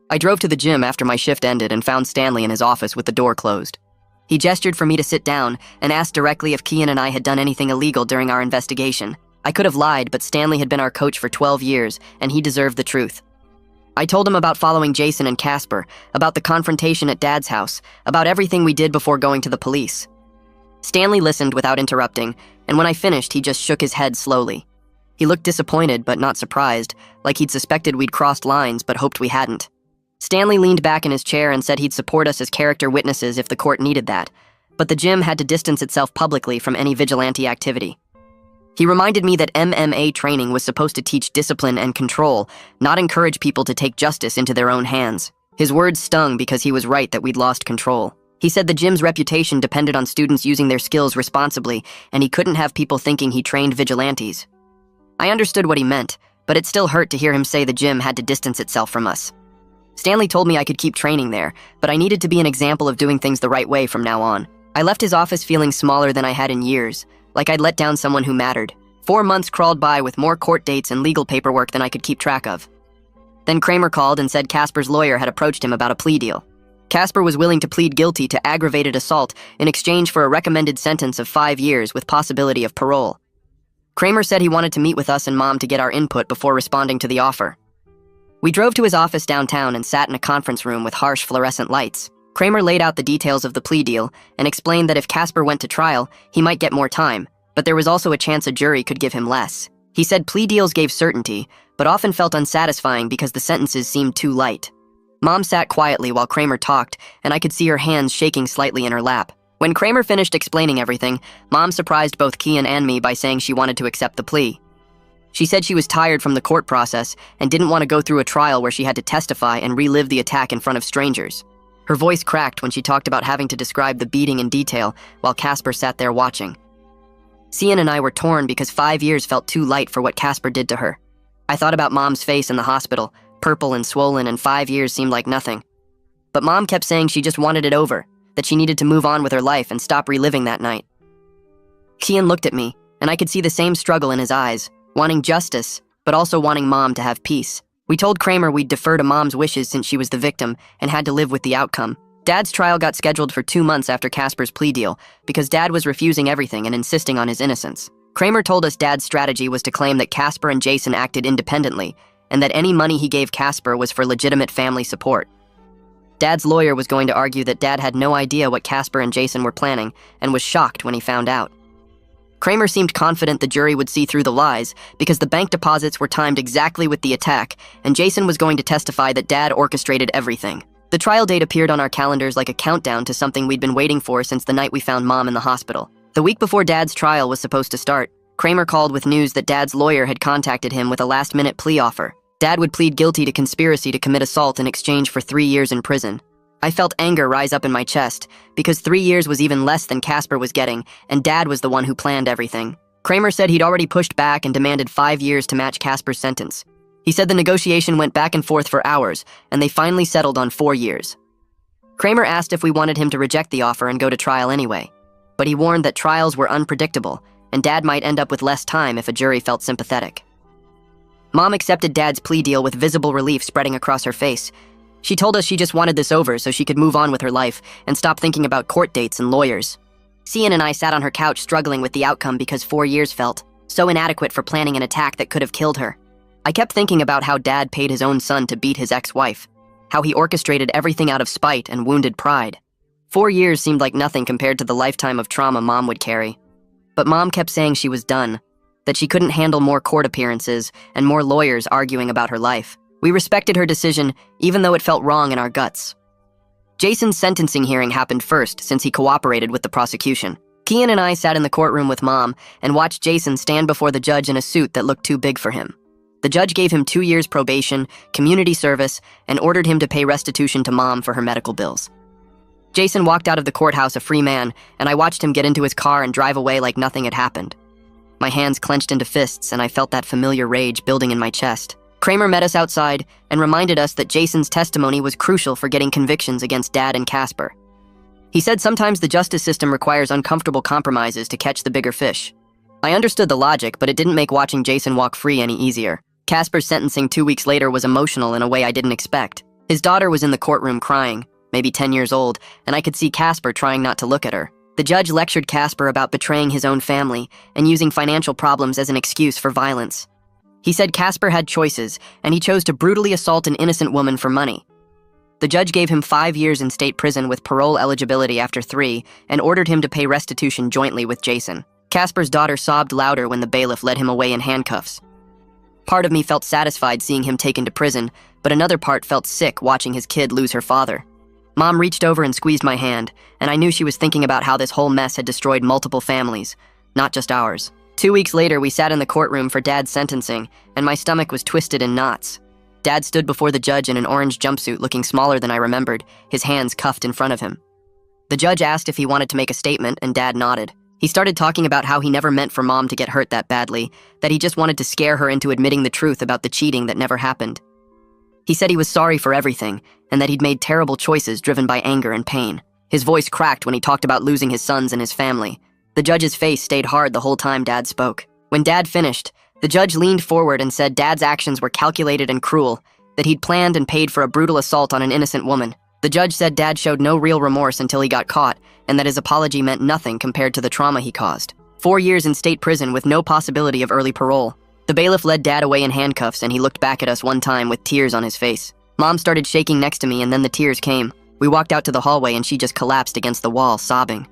I drove to the gym after my shift ended and found Stanley in his office with the door closed. He gestured for me to sit down and asked directly if Kian and I had done anything illegal during our investigation. I could have lied, but Stanley had been our coach for 12 years, and he deserved the truth. I told him about following Jason and Casper, about the confrontation at Dad's house, about everything we did before going to the police. Stanley listened without interrupting, and when I finished, he just shook his head slowly. He looked disappointed but not surprised, like he'd suspected we'd crossed lines but hoped we hadn't. Stanley leaned back in his chair and said he'd support us as character witnesses if the court needed that, but the gym had to distance itself publicly from any vigilante activity. He reminded me that MMA training was supposed to teach discipline and control, not encourage people to take justice into their own hands. His words stung because he was right that we'd lost control. He said the gym's reputation depended on students using their skills responsibly, and he couldn't have people thinking he trained vigilantes. I understood what he meant, but it still hurt to hear him say the gym had to distance itself from us. Stanley told me I could keep training there, but I needed to be an example of doing things the right way from now on. I left his office feeling smaller than I had in years, like I'd let down someone who mattered. 4 months crawled by with more court dates and legal paperwork than I could keep track of. Then Kramer called and said Casper's lawyer had approached him about a plea deal. Casper was willing to plead guilty to aggravated assault in exchange for a recommended sentence of 5 years with possibility of parole. Kramer said he wanted to meet with us and Mom to get our input before responding to the offer. We drove to his office downtown and sat in a conference room with harsh fluorescent lights. Kramer laid out the details of the plea deal and explained that if Casper went to trial, he might get more time, but there was also a chance a jury could give him less. He said plea deals gave certainty, but often felt unsatisfying because the sentences seemed too light. Mom sat quietly while Kramer talked, and I could see her hands shaking slightly in her lap. When Kramer finished explaining everything, Mom surprised both Kian and me by saying she wanted to accept the plea. She said she was tired from the court process and didn't want to go through a trial where she had to testify and relive the attack in front of strangers. Her voice cracked when she talked about having to describe the beating in detail while Casper sat there watching. Cian and I were torn because 5 years felt too light for what Casper did to her. I thought about Mom's face in the hospital, purple and swollen, and 5 years seemed like nothing. But Mom kept saying she just wanted it over, that she needed to move on with her life and stop reliving that night. Kian looked at me, and I could see the same struggle in his eyes, wanting justice, but also wanting Mom to have peace. We told Kramer we'd defer to Mom's wishes since she was the victim and had to live with the outcome. Dad's trial got scheduled for 2 months after Casper's plea deal because Dad was refusing everything and insisting on his innocence. Kramer told us Dad's strategy was to claim that Casper and Jason acted independently and that any money he gave Casper was for legitimate family support. Dad's lawyer was going to argue that Dad had no idea what Casper and Jason were planning and was shocked when he found out. Kramer seemed confident the jury would see through the lies because the bank deposits were timed exactly with the attack, and Jason was going to testify that Dad orchestrated everything. The trial date appeared on our calendars like a countdown to something we'd been waiting for since the night we found Mom in the hospital. The week before Dad's trial was supposed to start, Kramer called with news that Dad's lawyer had contacted him with a last-minute plea offer. Dad would plead guilty to conspiracy to commit assault in exchange for 3 years in prison. I felt anger rise up in my chest, because 3 years was even less than Casper was getting, and Dad was the one who planned everything. Kramer said he'd already pushed back and demanded 5 years to match Casper's sentence. He said the negotiation went back and forth for hours, and they finally settled on 4 years. Kramer asked if we wanted him to reject the offer and go to trial anyway, but he warned that trials were unpredictable, and Dad might end up with less time if a jury felt sympathetic. Mom accepted Dad's plea deal with visible relief spreading across her face. She told us she just wanted this over so she could move on with her life and stop thinking about court dates and lawyers. Cian and I sat on her couch struggling with the outcome because 4 years felt so inadequate for planning an attack that could have killed her. I kept thinking about how Dad paid his own son to beat his ex-wife, how he orchestrated everything out of spite and wounded pride. 4 years seemed like nothing compared to the lifetime of trauma Mom would carry. But Mom kept saying she was done, that she couldn't handle more court appearances and more lawyers arguing about her life. We respected her decision, even though it felt wrong in our guts. Jason's sentencing hearing happened first since he cooperated with the prosecution. Cian and I sat in the courtroom with Mom and watched Jason stand before the judge in a suit that looked too big for him. The judge gave him 2 years probation, community service, and ordered him to pay restitution to Mom for her medical bills. Jason walked out of the courthouse a free man, and I watched him get into his car and drive away like nothing had happened. My hands clenched into fists, and I felt that familiar rage building in my chest. Kramer met us outside and reminded us that Jason's testimony was crucial for getting convictions against Dad and Casper. He said sometimes the justice system requires uncomfortable compromises to catch the bigger fish. I understood the logic, but it didn't make watching Jason walk free any easier. Casper's sentencing 2 weeks later was emotional in a way I didn't expect. His daughter was in the courtroom crying, maybe 10 years old, and I could see Casper trying not to look at her. The judge lectured Casper about betraying his own family and using financial problems as an excuse for violence. He said Casper had choices, and he chose to brutally assault an innocent woman for money. The judge gave him 5 years in state prison with parole eligibility after 3 and ordered him to pay restitution jointly with Jason. Casper's daughter sobbed louder when the bailiff led him away in handcuffs. Part of me felt satisfied seeing him taken to prison, but another part felt sick watching his kid lose her father. Mom reached over and squeezed my hand, and I knew she was thinking about how this whole mess had destroyed multiple families, not just ours. 2 weeks later, we sat in the courtroom for Dad's sentencing, and my stomach was twisted in knots. Dad stood before the judge in an orange jumpsuit looking smaller than I remembered, his hands cuffed in front of him. The judge asked if he wanted to make a statement, and Dad nodded. He started talking about how he never meant for Mom to get hurt that badly, that he just wanted to scare her into admitting the truth about the cheating that never happened. He said he was sorry for everything, and that he'd made terrible choices driven by anger and pain. His voice cracked when he talked about losing his sons and his family. The judge's face stayed hard the whole time Dad spoke. When Dad finished, the judge leaned forward and said Dad's actions were calculated and cruel, that he'd planned and paid for a brutal assault on an innocent woman. The judge said Dad showed no real remorse until he got caught, and that his apology meant nothing compared to the trauma he caused. 4 years in state prison with no possibility of early parole. The bailiff led Dad away in handcuffs, and he looked back at us one time with tears on his face. Mom started shaking next to me, and then the tears came. We walked out to the hallway, and she just collapsed against the wall, sobbing.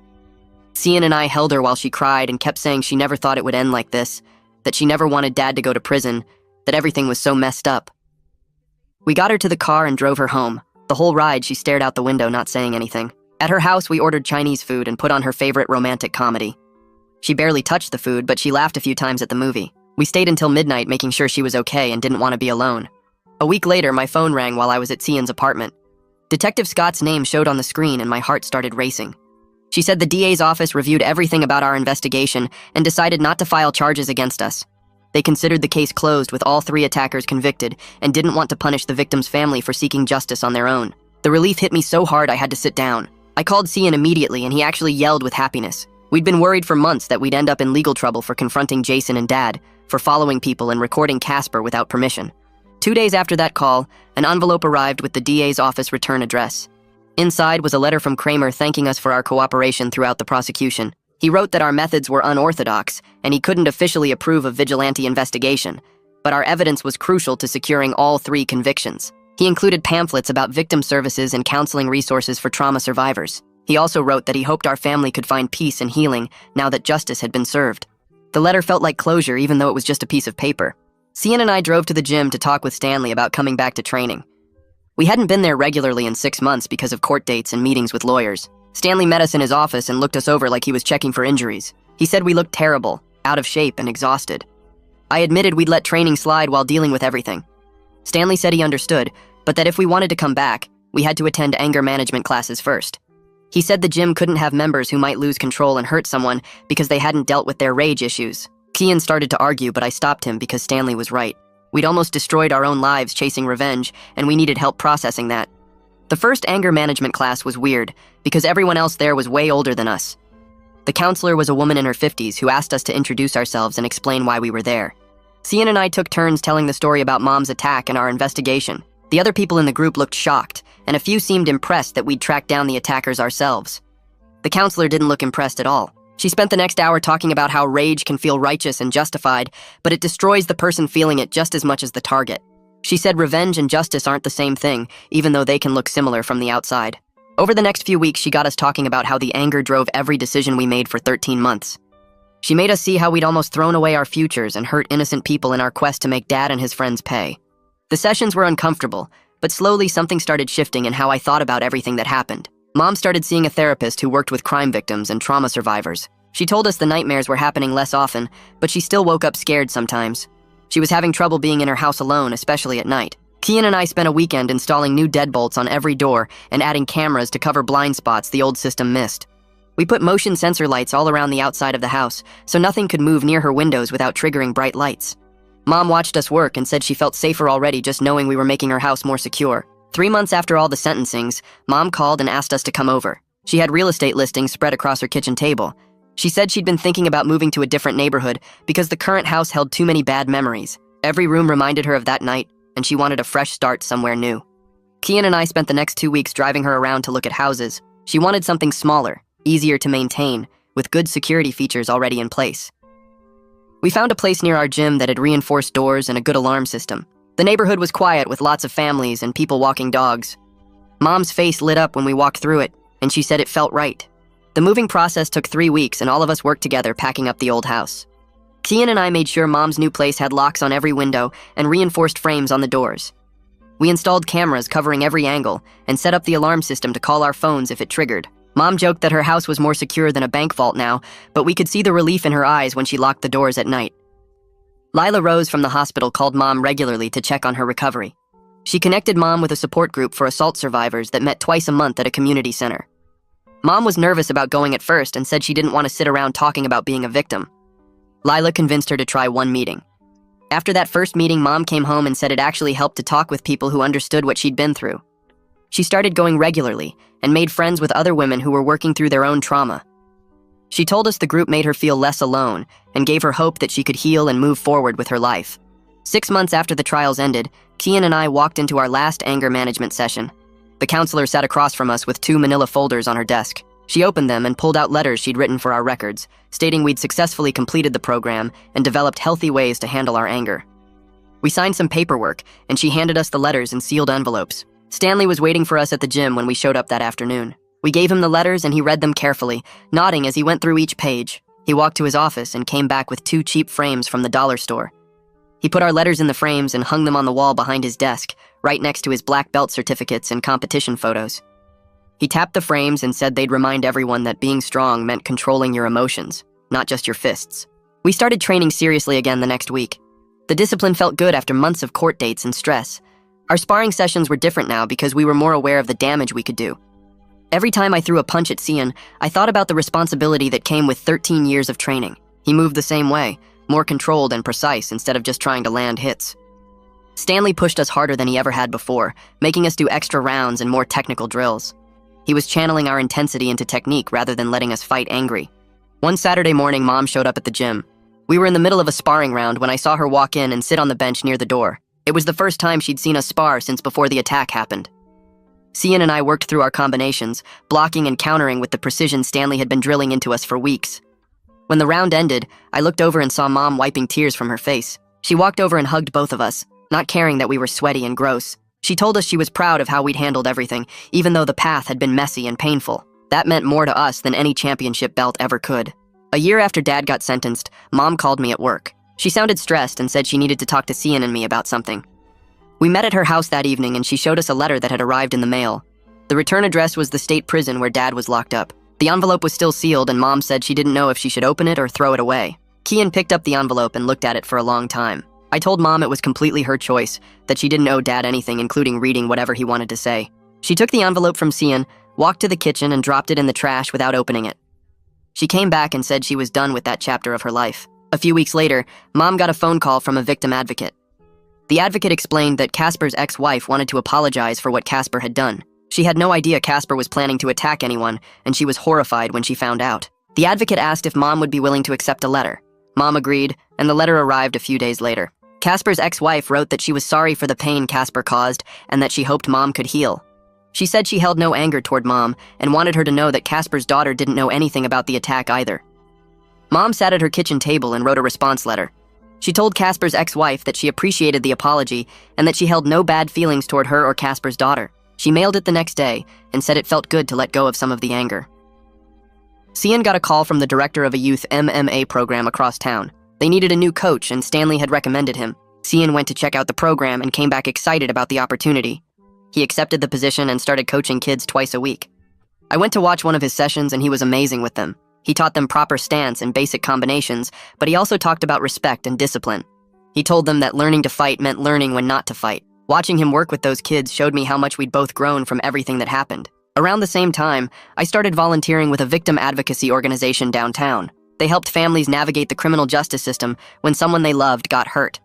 Cian and I held her while she cried and kept saying she never thought it would end like this, that she never wanted Dad to go to prison, that everything was so messed up. We got her to the car and drove her home. The whole ride, she stared out the window, not saying anything. At her house, we ordered Chinese food and put on her favorite romantic comedy. She barely touched the food, but she laughed a few times at the movie. We stayed until midnight making sure she was okay and didn't want to be alone. A week later, my phone rang while I was at Cian's apartment. Detective Scott's name showed on the screen and my heart started racing. She said the DA's office reviewed everything about our investigation and decided not to file charges against us. They considered the case closed with all 3 attackers convicted and didn't want to punish the victim's family for seeking justice on their own. The relief hit me so hard I had to sit down. I called Cian immediately and he actually yelled with happiness. We'd been worried for months that we'd end up in legal trouble for confronting Jason and Dad, for following people and recording Casper without permission. 2 days after that call, an envelope arrived with the DA's office return address. Inside was a letter from Kramer thanking us for our cooperation throughout the prosecution. He wrote that our methods were unorthodox, and he couldn't officially approve of vigilante investigation, but our evidence was crucial to securing all 3 convictions. He included pamphlets about victim services and counseling resources for trauma survivors. He also wrote that he hoped our family could find peace and healing now that justice had been served. The letter felt like closure even though it was just a piece of paper. Cian and I drove to the gym to talk with Stanley about coming back to training. We hadn't been there regularly in 6 months because of court dates and meetings with lawyers. Stanley met us in his office and looked us over like he was checking for injuries. He said we looked terrible, out of shape, and exhausted. I admitted we'd let training slide while dealing with everything. Stanley said he understood, but that if we wanted to come back, we had to attend anger management classes first. He said the gym couldn't have members who might lose control and hurt someone because they hadn't dealt with their rage issues. Cian started to argue, but I stopped him because Stanley was right. We'd almost destroyed our own lives chasing revenge, and we needed help processing that. The first anger management class was weird because everyone else there was way older than us. The counselor was a woman in her 50s who asked us to introduce ourselves and explain why we were there. Cian and I took turns telling the story about Mom's attack and our investigation. The other people in the group looked shocked, and a few seemed impressed that we'd tracked down the attackers ourselves. The counselor didn't look impressed at all. She spent the next hour talking about how rage can feel righteous and justified, but it destroys the person feeling it just as much as the target. She said revenge and justice aren't the same thing, even though they can look similar from the outside. Over the next few weeks, she got us talking about how the anger drove every decision we made for 13 months. She made us see how we'd almost thrown away our futures and hurt innocent people in our quest to make Dad and his friends pay. The sessions were uncomfortable, but slowly something started shifting in how I thought about everything that happened. Mom started seeing a therapist who worked with crime victims and trauma survivors. She told us the nightmares were happening less often, but she still woke up scared sometimes. She was having trouble being in her house alone, especially at night. Cian and I spent a weekend installing new deadbolts on every door and adding cameras to cover blind spots the old system missed. We put motion sensor lights all around the outside of the house, so nothing could move near her windows without triggering bright lights. Mom watched us work and said she felt safer already just knowing we were making her house more secure. 3 months after all the sentencings, Mom called and asked us to come over. She had real estate listings spread across her kitchen table. She said she'd been thinking about moving to a different neighborhood because the current house held too many bad memories. Every room reminded her of that night, and she wanted a fresh start somewhere new. Cian and I spent the next 2 weeks driving her around to look at houses. She wanted something smaller, easier to maintain, with good security features already in place. We found a place near our gym that had reinforced doors and a good alarm system. The neighborhood was quiet with lots of families and people walking dogs. Mom's face lit up when we walked through it, and she said it felt right. The moving process took 3 weeks, and all of us worked together packing up the old house. Cian and I made sure Mom's new place had locks on every window and reinforced frames on the doors. We installed cameras covering every angle and set up the alarm system to call our phones if it triggered. Mom joked that her house was more secure than a bank vault now, but we could see the relief in her eyes when she locked the doors at night. Lila Rose from the hospital called Mom regularly to check on her recovery. She connected Mom with a support group for assault survivors that met twice a month at a community center. Mom was nervous about going at first and said she didn't want to sit around talking about being a victim. Lila convinced her to try one meeting. After that first meeting, Mom came home and said it actually helped to talk with people who understood what she'd been through. She started going regularly and made friends with other women who were working through their own trauma. She told us the group made her feel less alone and gave her hope that she could heal and move forward with her life. 6 months after the trials ended, Cian and I walked into our last anger management session. The counselor sat across from us with 2 manila folders on her desk. She opened them and pulled out letters she'd written for our records, stating we'd successfully completed the program and developed healthy ways to handle our anger. We signed some paperwork, and she handed us the letters in sealed envelopes. Stanley was waiting for us at the gym when we showed up that afternoon. We gave him the letters and he read them carefully, nodding as he went through each page. He walked to his office and came back with 2 cheap frames from the dollar store. He put our letters in the frames and hung them on the wall behind his desk, right next to his black belt certificates and competition photos. He tapped the frames and said they'd remind everyone that being strong meant controlling your emotions, not just your fists. We started training seriously again the next week. The discipline felt good after months of court dates and stress. Our sparring sessions were different now because we were more aware of the damage we could do. Every time I threw a punch at Cian, I thought about the responsibility that came with 13 years of training. He moved the same way, more controlled and precise instead of just trying to land hits. Stanley pushed us harder than he ever had before, making us do extra rounds and more technical drills. He was channeling our intensity into technique rather than letting us fight angry. One Saturday morning, Mom showed up at the gym. We were in the middle of a sparring round when I saw her walk in and sit on the bench near the door. It was the first time she'd seen us spar since before the attack happened. Cian and I worked through our combinations, blocking and countering with the precision Stanley had been drilling into us for weeks. When the round ended, I looked over and saw Mom wiping tears from her face. She walked over and hugged both of us, not caring that we were sweaty and gross. She told us she was proud of how we'd handled everything, even though the path had been messy and painful. That meant more to us than any championship belt ever could. A year after Dad got sentenced, Mom called me at work. She sounded stressed and said she needed to talk to Cian and me about something. We met at her house that evening and she showed us a letter that had arrived in the mail. The return address was the state prison where Dad was locked up. The envelope was still sealed and Mom said she didn't know if she should open it or throw it away. Cian picked up the envelope and looked at it for a long time. I told Mom it was completely her choice, that she didn't owe Dad anything, including reading whatever he wanted to say. She took the envelope from Cian, walked to the kitchen and dropped it in the trash without opening it. She came back and said she was done with that chapter of her life. A few weeks later, Mom got a phone call from a victim advocate. The advocate explained that Casper's ex-wife wanted to apologize for what Casper had done. She had no idea Casper was planning to attack anyone, and she was horrified when she found out. The advocate asked if Mom would be willing to accept a letter. Mom agreed, and the letter arrived a few days later. Casper's ex-wife wrote that she was sorry for the pain Casper caused and that she hoped Mom could heal. She said she held no anger toward Mom and wanted her to know that Casper's daughter didn't know anything about the attack either. Mom sat at her kitchen table and wrote a response letter. She told Casper's ex-wife that she appreciated the apology and that she held no bad feelings toward her or Casper's daughter. She mailed it the next day and said it felt good to let go of some of the anger. Cian got a call from the director of a youth MMA program across town. They needed a new coach and Stanley had recommended him. Cian went to check out the program and came back excited about the opportunity. He accepted the position and started coaching kids twice a week. I went to watch one of his sessions and he was amazing with them. He taught them proper stance and basic combinations, but he also talked about respect and discipline. He told them that learning to fight meant learning when not to fight. Watching him work with those kids showed me how much we'd both grown from everything that happened. Around the same time, I started volunteering with a victim advocacy organization downtown. They helped families navigate the criminal justice system when someone they loved got hurt.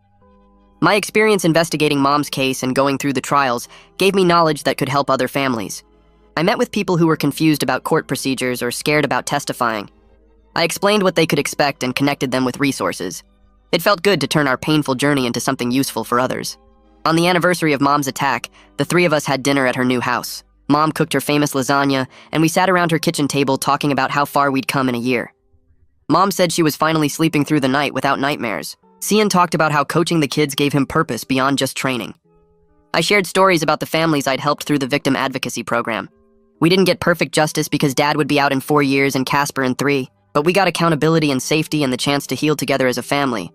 My experience investigating Mom's case and going through the trials gave me knowledge that could help other families. I met with people who were confused about court procedures or scared about testifying. I explained what they could expect and connected them with resources. It felt good to turn our painful journey into something useful for others. On the anniversary of Mom's attack, the three of us had dinner at her new house. Mom cooked her famous lasagna, and we sat around her kitchen table talking about how far we'd come in a year. Mom said she was finally sleeping through the night without nightmares. Cian talked about how coaching the kids gave him purpose beyond just training. I shared stories about the families I'd helped through the victim advocacy program. We didn't get perfect justice because Dad would be out in 4 years and Casper in 3, but we got accountability and safety and the chance to heal together as a family.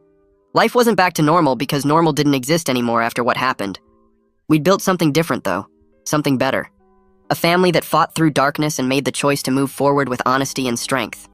Life wasn't back to normal because normal didn't exist anymore after what happened. We'd built something different though, something better. A family that fought through darkness and made the choice to move forward with honesty and strength.